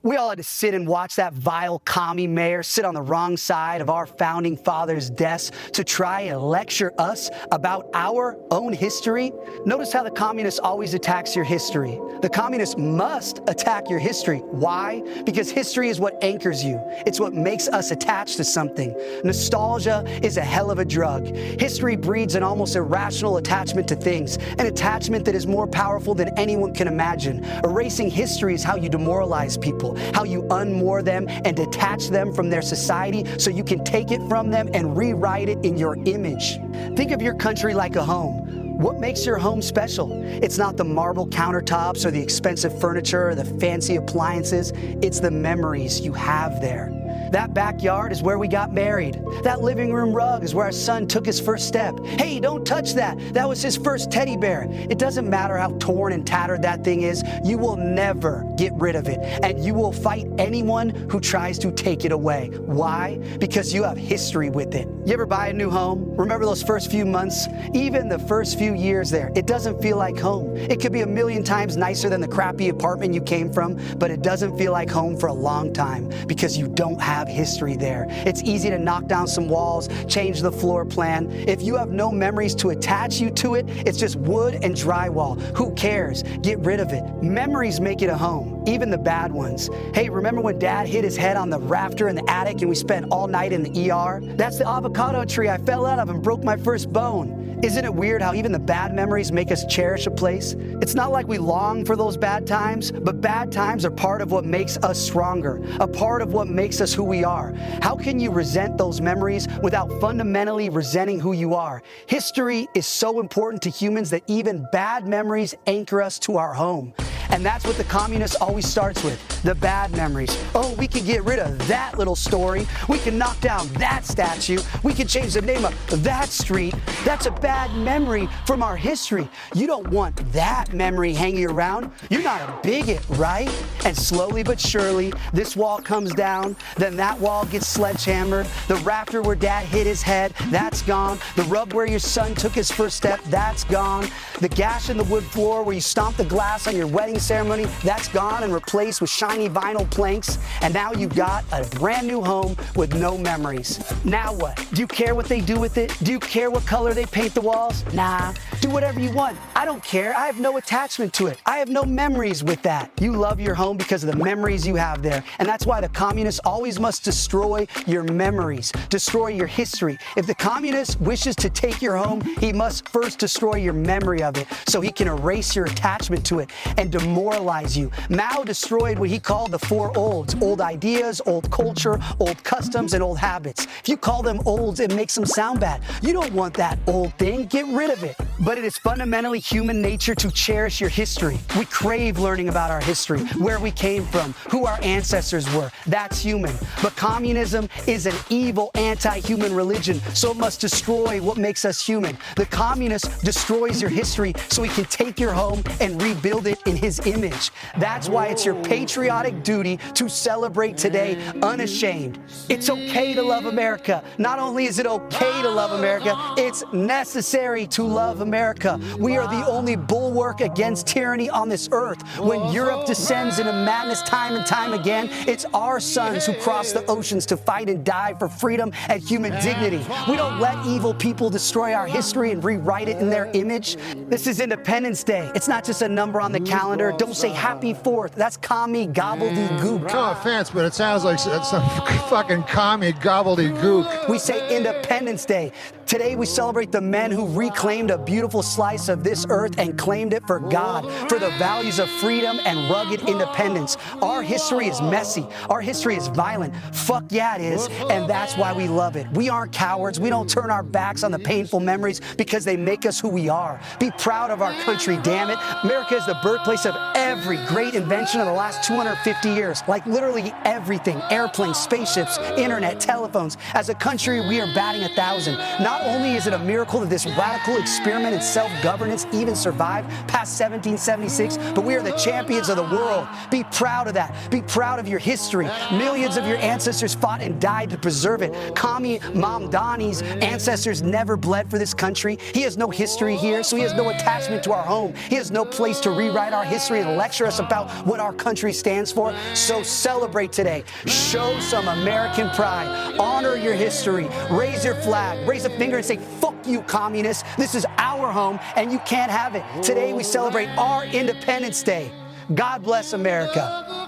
We all had to sit and watch that vile commie mayor sit on the wrong side of our founding fathers' desks to try and lecture us about our own history. Notice how the communist always attacks your history. The communist must attack your history. Why? Because history is what anchors you. It's what makes us attached to something. Nostalgia is a hell of a drug. History breeds an almost irrational attachment to things, an attachment that is more powerful than anyone can imagine. Erasing history is how you demoralize people, how you unmoor them and detach them from their society so you can take it from them and rewrite it in your image. Think of your country like a home. What makes your home special? It's not the marble countertops or the expensive furniture or the fancy appliances. It's the memories you have there. That backyard is where we got married. That living room rug is where our son took his first step. Hey, don't touch that. That was his first teddy bear. It doesn't matter how torn and tattered that thing is. You will never get rid of it. And you will fight anyone who tries to take it away. Why? Because you have history with it. You ever buy a new home? Remember those first few months? Even the first few years there, it doesn't feel like home. It could be a million times nicer than the crappy apartment you came from, but it doesn't feel like home for a long time because you don't have history there. It's easy to knock down some walls, change the floor plan. If you have no memories to attach you to it, it's just wood and drywall. Who cares? Get rid of it. Memories make it a home, even the bad ones. Hey, remember when Dad hit his head on the rafter in the attic and we spent all night in the ER? That's the avocado tree I fell out of and broke my first bone. Isn't it weird how even the bad memories make us cherish a place? It's not like we long for those bad times, but bad times are part of what makes us stronger, a part of what makes us who we are. How can you resent those memories without fundamentally resenting who you are? History is so important to humans that even bad memories anchor us to our home. And that's what the communist always starts with, the bad memories. Oh, we can get rid of that little story. We can knock down that statue. We can change the name of that street. That's a bad memory from our history. You don't want that memory hanging around. You're not a bigot, right? And slowly but surely, this wall comes down, then that wall gets sledgehammered. The rafter where Dad hit his head, that's gone. The rug where your son took his first step, that's gone. The gash in the wood floor where you stomped the glass on your wedding ceremony, that's gone and replaced with shiny vinyl planks. And now you've got a brand new home with no memories. Now what? Do you care what they do with it? Do you care what color they paint the walls? Nah. Do whatever you want. I don't care. I have no attachment to it. I have no memories with that. You love your home because of the memories you have there. And that's why the communist always must destroy your memories, destroy your history. If the communist wishes to take your home, he must first destroy your memory of it so he can erase your attachment to it and demoralize you. Mao destroyed what he called the four olds: old ideas, old culture, old customs, and old habits. If you call them olds, it makes them sound bad. You don't want that old thing. Get rid of it. But it is fundamentally human nature to cherish your history. We crave learning about our history, where we came from, who our ancestors were. That's human. But communism is an evil, anti-human religion, so it must destroy what makes us human. The communist destroys your history so he can take your home and rebuild it in his image. That's why it's your patriotic duty to celebrate today unashamed. It's okay to love America. Not only is it okay to love America, it's necessary to love America. We are the only bulwark against tyranny on this earth. When Europe descends into madness time and time again, it's our sons who cross the oceans to fight and die for freedom and human dignity. We don't let evil people destroy our history and rewrite it in their image. This is Independence Day. It's not just a number on the calendar. Don't say Happy 4th. That's commie gobbledygook. No offense, but it sounds like some fucking commie gobbledygook. We say Independence Day. Today we celebrate the men who reclaimed a beautiful slice of this earth and claimed it for God, for the values of freedom and rugged independence. Our history is messy. Our history is violent. Fuck yeah, it is. And that's why we love it. We aren't cowards. We don't turn our backs on the painful memories because they make us who we are. Be proud of our country, damn it. America is the birthplace of every great invention of the last 250 years. Like literally everything. Airplanes, spaceships, internet, telephones. As a country, we are batting 1,000. Not Not only is it a miracle that this radical experiment in self-governance even survived past 1776, but we are the champions of the world. Be proud of that. Be proud of your history. Millions of your ancestors fought and died to preserve it. Kami Mamdani's ancestors never bled for this country. He has no history here, so he has no attachment to our home. He has no place to rewrite our history and lecture us about what our country stands for. So celebrate today. Show some American pride. Honor your history. Raise your flag. Raise a finger and say, fuck you, communists. This is our home, and you can't have it. Today we celebrate our Independence Day. God bless America.